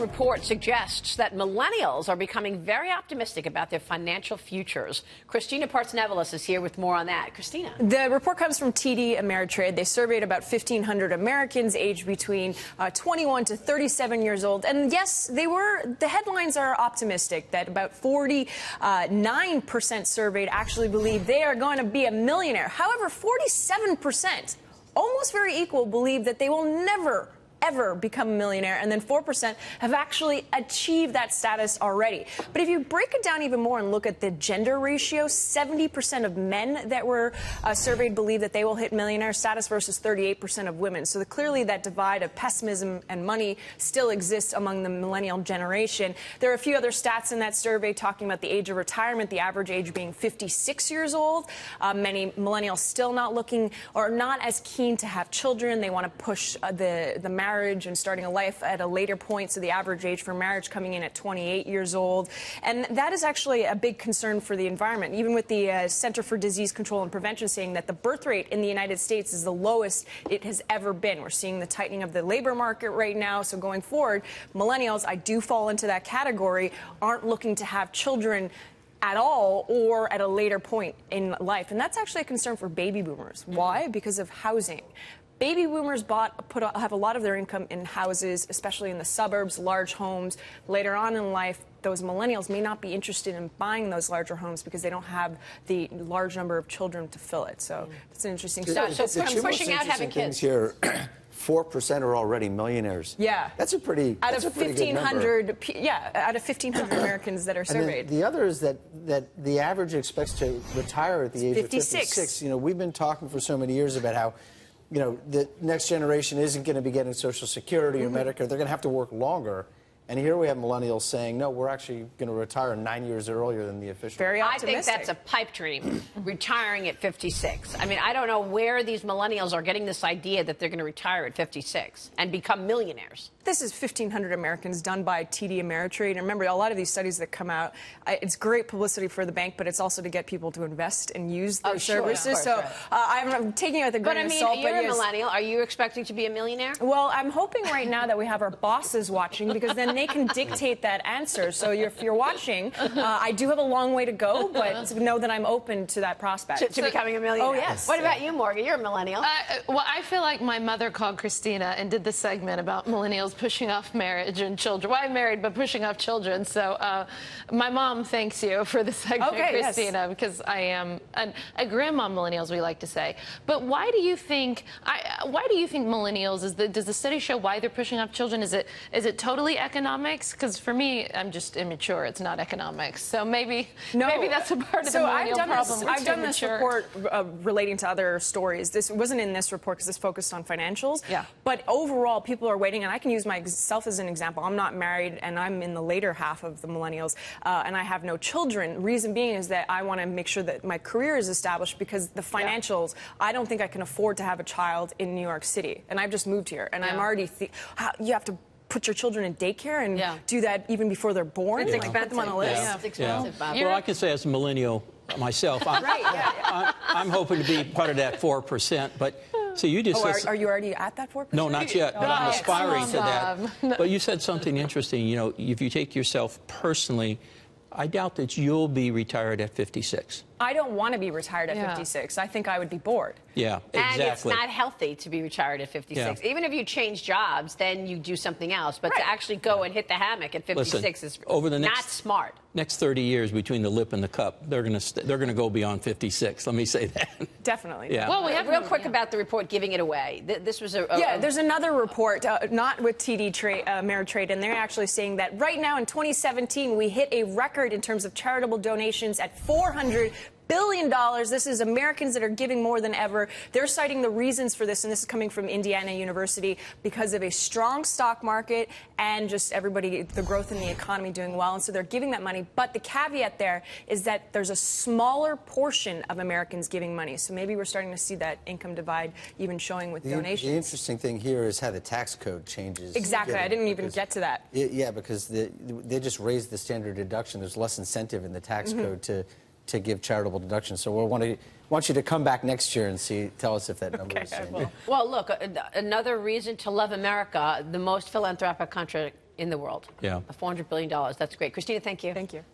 new report suggests that millennials are becoming very optimistic about their financial futures. Christina Parts-Nevelis is here with more on that. Christina. The report comes from TD Ameritrade. They surveyed about 1,500 Americans aged between 21 to 37 years old. And yes, the headlines are optimistic that about 49% surveyed actually believe they are going to be a millionaire. However, 47%, almost very equal, believe that they will never ever become a millionaire, and then 4% have actually achieved that status already. But if you break it down even more and look at the gender ratio, 70% of men that were surveyed believe that they will hit millionaire status versus 38% of women. So clearly that divide of pessimism and money still exists among the millennial generation. There are a few other stats in that survey talking about the age of retirement, the average age being 56 years old. Many millennials still not looking or not as keen to have children. They want to push the marriage and starting a life at a later point, so the average age for marriage coming in at 28 years old. And that is actually a big concern for the environment, even with the Center for Disease Control and Prevention saying that the birth rate in the United States is the lowest it has ever been. We're seeing the tightening of the labor market right now, so going forward, millennials, I do fall into that category, aren't looking to have children at all or at a later point in life. And that's actually a concern for baby boomers. Why? Because of housing. Baby boomers have a lot of their income in houses, especially in the suburbs, large homes. Later on in life, those millennials may not be interested in buying those larger homes because they don't have the large number of children to fill it. So it's an interesting stuff. So pushing out having kids. Here, 4% are already millionaires. Yeah, that's a pretty. Out of 1,500, yeah, out of 1,500 Americans that are surveyed. The other is that the average expects to retire at the age of 56. You know, we've been talking for so many years about how, you know, the next generation isn't going to be getting Social Security or Medicare. They're going to have to work longer. And here we have millennials saying, no, we're actually going to retire 9 years earlier than the official. Very optimistic. I think that's a pipe dream, retiring at 56. I mean, I don't know where these millennials are getting this idea that they're going to retire at 56 and become millionaires. This is 1,500 Americans done by TD Ameritrade. And remember, a lot of these studies that come out, it's great publicity for the bank, but it's also to get people to invest and use their services. Sure, so I'm taking it with a grain of salt. But I mean, you're a millennial. Are you expecting to be a millionaire? Well, I'm hoping right now that we have our bosses watching, because then they can dictate that answer. So if you're watching, I do have a long way to go, but know that I'm open to that prospect. To becoming a millionaire? Oh, yes. What about you, Morgan? You're a millennial. Well, I feel like my mother called Christina and did the segment about millennials pushing off marriage and children. Well, I'm married, but pushing off children. So my mom thanks you for the segment, Christina, because I am a grandma millennials, we like to say. But why do you think millennials, does the study show why they're pushing off children? Is it totally economics? Because for me, I'm just immature. It's not economics. So maybe that's a part of the millennial problem. I've done this report relating to other stories. This wasn't in this report because this focused on financials. Yeah. But overall, people are waiting, and I can use myself as an example. I'm not married, and I'm in the later half of the millennials, and I have no children. Reason being is that I want to make sure that my career is established, because the financials, I don't think I can afford to have a child in New York City. And I've just moved here, and I'm already, you have to put your children in daycare and do that even before they're born. It's expensive. Put them on a list. It's expensive, Bob. Well, I can say as a millennial myself, I'm hoping to be part of that 4%. But so you just said, are you already at that 4%? No, not yet, but I'm aspiring to that. But you said something interesting. You know, if you take yourself personally, I doubt that you'll be retired at 56. I don't want to be retired at 56. I think I would be bored. Yeah, exactly. And it's not healthy to be retired at 56. Even if you change jobs, then you do something else. But to actually go and hit the hammock at 56 is not smart. Next 30 years, between the lip and the cup, they're gonna go beyond 56. Let me say that. Definitely. Yeah. Well, we have real quick about the report giving it away. This was there's another report, not with TD Ameritrade, and they're actually saying that right now in 2017 we hit a record in terms of charitable donations at $400 billion. This is Americans that are giving more than ever. They're citing the reasons for this, and this is coming from Indiana University, because of a strong stock market and just everybody, the growth in the economy doing well. And so they're giving that money. But the caveat there is that there's a smaller portion of Americans giving money. So maybe we're starting to see that income divide even showing with donations. The interesting thing here is how the tax code changes. Exactly. I didn't even get to that. Yeah, because they just raised the standard deduction. There's less incentive in the tax code to give charitable deductions. So we want you to come back next year and tell us if that number is changing. Well, look, another reason to love America, the most philanthropic country in the world. Yeah. $400 billion. That's great. Christina, thank you. Thank you.